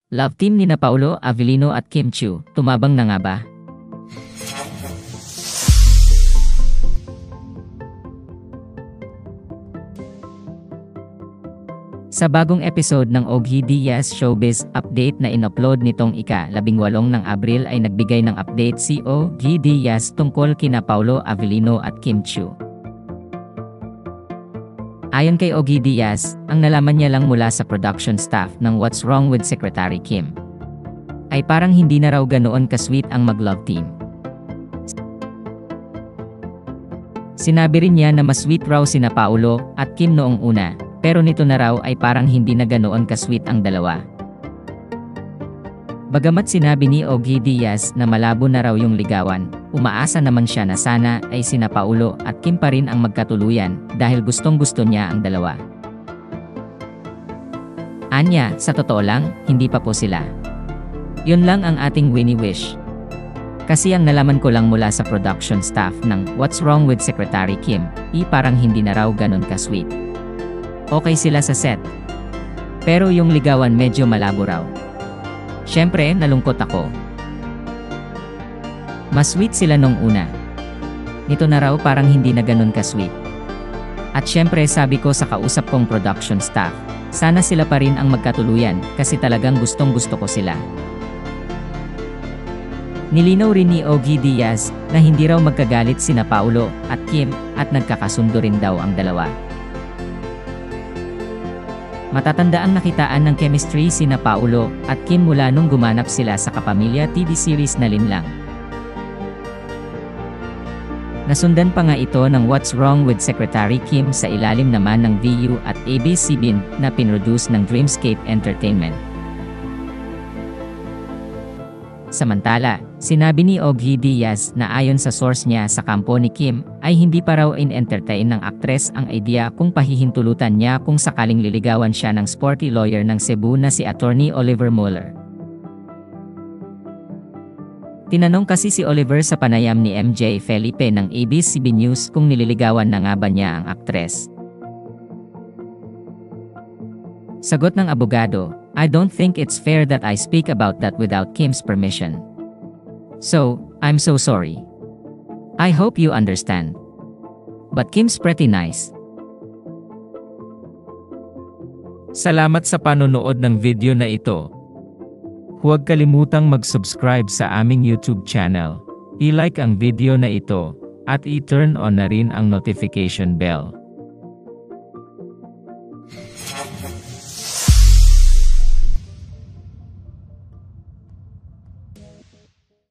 Love team ni na Paolo Avellino at Kim Chiu, tumabang na nga ba? Sa bagong episode ng Ogie Diaz Showbiz Update na in-upload nitong ika-18 ng Abril ay nagbigay ng update si Ogie Diaz tungkol kina Paolo Avellino at Kim Chiu. Ayon kay Ogie Diaz, ang nalaman niya lang mula sa production staff ng What's Wrong with Secretary Kim ay parang hindi na raw ganoon ka-sweet ang mag-love team. Sinabi rin niya na mas sweet raw sina Paolo at Kim noong una, pero nito na raw ay parang hindi na ganoon ka-sweet ang dalawa. Bagamat sinabi ni Ogie Diaz na malabo na raw yung ligawan, umaasa naman siya na sana ay sina Paolo at Kim pa rin ang magkatuluyan dahil gustong-gusto niya ang dalawa. Anya, sa totoo lang, hindi pa po sila. Yun lang ang ating wini-wish. Kasi ang nalaman ko lang mula sa production staff ng What's Wrong with Secretary Kim, parang hindi na raw ganon ka-sweet. Okay sila sa set. Pero yung ligawan medyo malabo raw. Syempre, nalungkot ako. Mas sweet sila nung una. Nito na raw parang hindi na ganun ka-sweet. At syempre sabi ko sa kausap kong production staff, sana sila pa rin ang magkatuluyan kasi talagang gustong-gusto ko sila. Nilinaw rin ni Ogie Diaz na hindi raw magkagalit sina Paolo at Kim at nagkakasundo rin daw ang dalawa. Matatandaang nakitaan ng chemistry sina Paolo at Kim mula nung gumanap sila sa kapamilya TV series na Linlang. Nasundan pa nga ito ng What's Wrong with Secretary Kim sa ilalim naman ng VU at ABS-CBN na pinroduce ng Dreamscape Entertainment. Samantala, sinabi ni Ogie Diaz na ayon sa source niya sa kampo ni Kim, ay hindi pa raw in-entertain ng aktres ang idea kung pahihintulutan niya kung sakaling liligawan siya ng sporty lawyer ng Cebu na si Attorney Oliver Mueller. Tinanong kasi si Oliver sa panayam ni MJ Felipe ng ABS-CBN News kung nililigawan na nga ba niya ang aktres. Sagot ng abogado, I don't think it's fair that I speak about that without Kim's permission. So, I'm so sorry. I hope you understand. But Kim's pretty nice. Salamat sa panonood ng video na ito. Huwag kalimutang mag-subscribe sa aming YouTube channel, i-like ang video na ito, at i-turn on na rin ang notification bell.